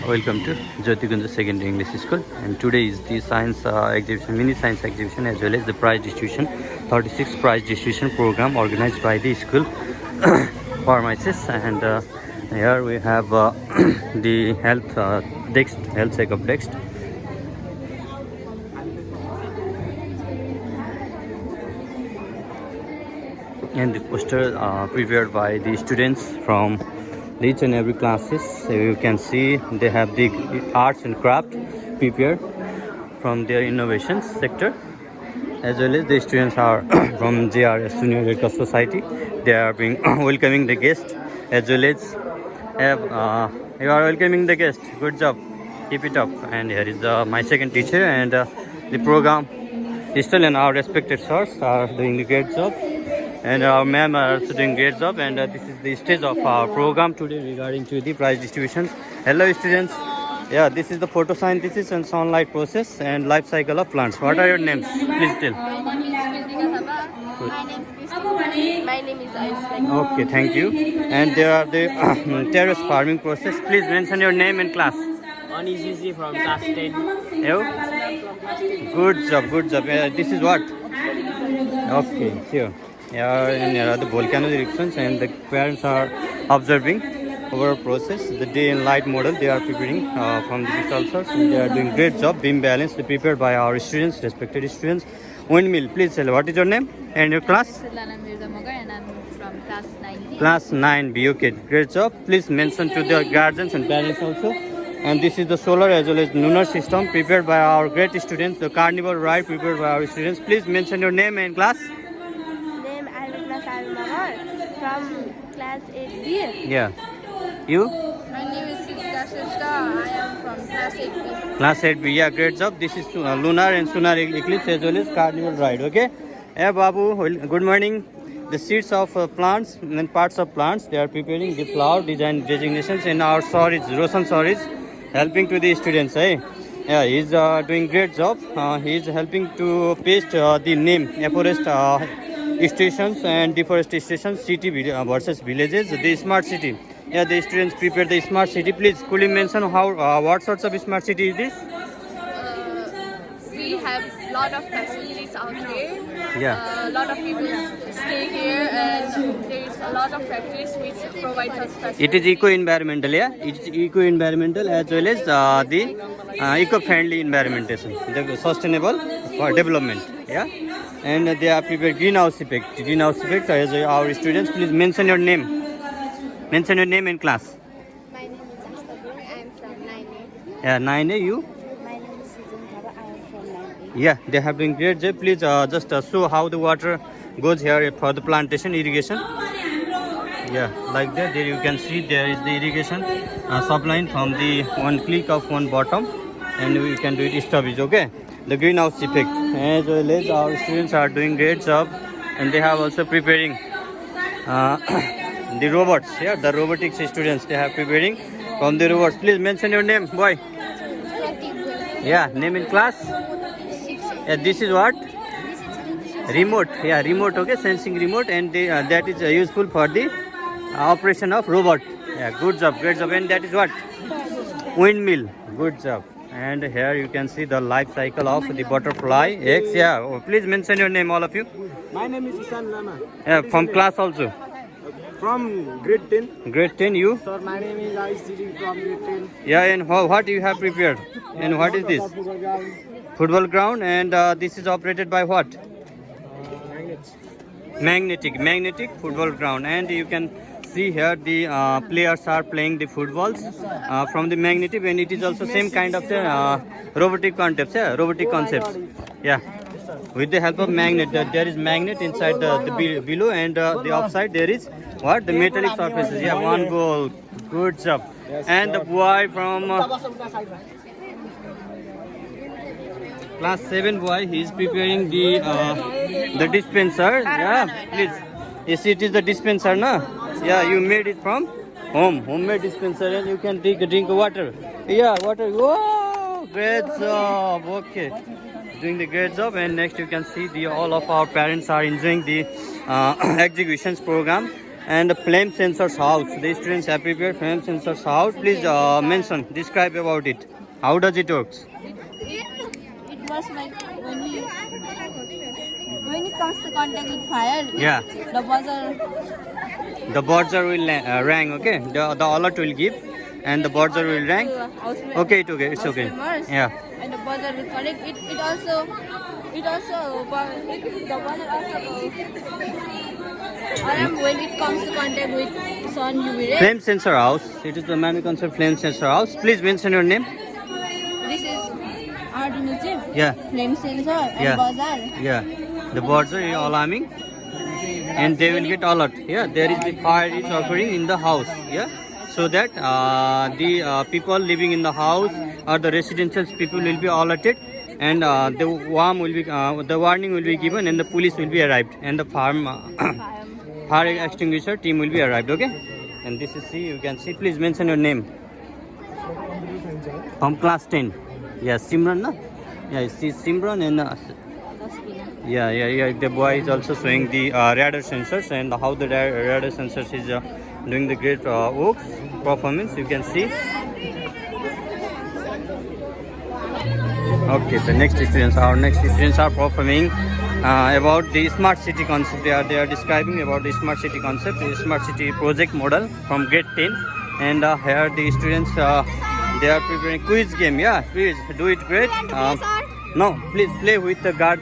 Welcome to Jyotikunja Secondary English School, and today is the science exhibition, mini science exhibition, as well as the prize distribution, 36 prize distribution program organized by the school pharmacist. And here we have the health health checkup text. And the poster prepared by the students from each and every classes. So you can see they have the arts and craft prepared from their innovations sector, as well as the students are from JRS Junior Red Cross Society. They are being welcoming the guest, as well as you are welcoming the guest. Good job, keep it up. And here is my second teacher, and the program still, and our respected sirs are doing a great job, and our ma'am are also doing great job. And this is the stage of our program today regarding to the prize distribution. Hello students. Yeah, this is the photosynthesis and sunlight process and life cycle of plants. What are your names? Please tell. My name is Kritika Thapa. My name is Christine. My name is Ayush. Okay, thank you. And there are the terrace farming process. Please mention your name and class. One is easy from class 10. You? Good job, good job. This is what? Okay, sure. Yeah, and here are the volcano eruptions, and the parents are observing our process. The day and light model they are preparing from the visual source, and they are doing great job. Beam balance prepared by our students, respected students. Windmill, please tell what is your name and your class? Sulana Mirza Mogar, and I'm from class 9. Class 9B. Okay, great job. Please mention to the guardians and parents also. And this is the solar as well as lunar system prepared by our great students. The carnival ride prepared by our students. Please mention your name and class. Name Arvina Sarmagar from class 8B. Yeah. You? My name is Kritika Shrestha. I am from class 8B. Class 8B. Yeah, great job. This is lunar and solar eclipse as well as carnival ride. Okay. Hey, Babu. Good morning. The seeds of plants and parts of plants, they are preparing the flower design designations in our storage, Roshan storage, helping to the students. Hey? Yeah, he's doing great job. He's helping to paste the name, forest stations and deforestation, city versus villages, the smart city. Yeah, the students prepare the smart city. Please, could you mention how what sorts of smart city is this? We have lot of facilities out here. Yeah. A lot of people stay here, and there is a lot of factories which provide us facilities. It is eco-environmental, yeah. It is eco-environmental as well as the eco-friendly environmentation, the sustainable for development, yeah. And they are prepared greenhouse effect. Greenhouse effect as our students. Please mention your name. Mention your name and class. My name is Astabur. I am from 9A. Yeah, 9A. You? My name is Sujan Thapa. I am from 9A. Yeah, they have been great job. Please just show how the water goes here for the plantation irrigation. Yeah, like that. There you can see there is the irrigation supplying from the one click of one bottom, and we can do it stoppage. Okay, the greenhouse effect as well as our students are doing great job, and they have also preparing the robots. Yeah, the robotics students they have preparing from the robots. Please mention your name, boy. Yeah, name in class. Yeah, this is what? Remote. Yeah, remote. Okay, sensing remote, and that is useful for the operation of robot. Yeah, good job, great job. And that is what? Windmill. Good job. And here you can see the life cycle of the butterfly eggs. Yeah, please mention your name, all of you. My name is Isan Lama. Yeah, from class also. From grade 10. Grade 10, you? Sir, my name is Ayush Didi from grade 10. Yeah, and what you have prepared? And what is this? Football ground, and this is operated by what? Magnetic football ground. And you can see here the players are playing the footballs from the magnetic, and it is also same kind of robotic concepts. Yeah, robotic concepts. Yeah, with the help of magnet. There is magnet inside the below, and the outside there is what? The metallic surfaces. Yeah, one goal. Good job. And the boy from class 7 boy, he is preparing the dispenser. Yeah, please. Yes, it is the dispenser, na? Yeah, you made it from homemade dispenser, and you can drink water. Yeah, water. Whoa, great job. Okay, doing the great job. And next you can see all of our parents are enjoying the executions program. And the flame sensors house. The students have prepared flame sensors house. Please mention, describe about it. How does it works? It was like when it comes to contact with fire, Yeah. the The buzzer will rang. Okay. The alert will give, and the buzzer will rang. Okay, it's okay. It's okay. Yeah. And the buzzer will connect. The buzzer also alarm when it comes to contact with sun UV rays. Flame sensor house. It is the manual concept flame sensor house. Please mention your name. This is Arduino chip, Yeah. flame sensor, and Yeah. buzzer. Yeah. The buzzer is alarming, and they will get alert. Yeah. There is the fire is occurring in the house. Yeah. So that the people living in the house or the residential people will be alerted, and the warning will be given, and the police will be arrived, and the fire extinguisher team will be arrived. Okay. And this is C. You can see. Please mention your name. From class 10. Yeah, Simran, no? Yeah, see Simran and yeah. The boy is also showing the radar sensors and how the radar sensors is doing the great work performance. You can see. Okay, the next students, our next students are performing about the smart city concept. They are describing about the smart city concept, the smart city project model from grade 10. And here the students they are preparing quiz game. Yeah, please do it great. No, please play with the guard.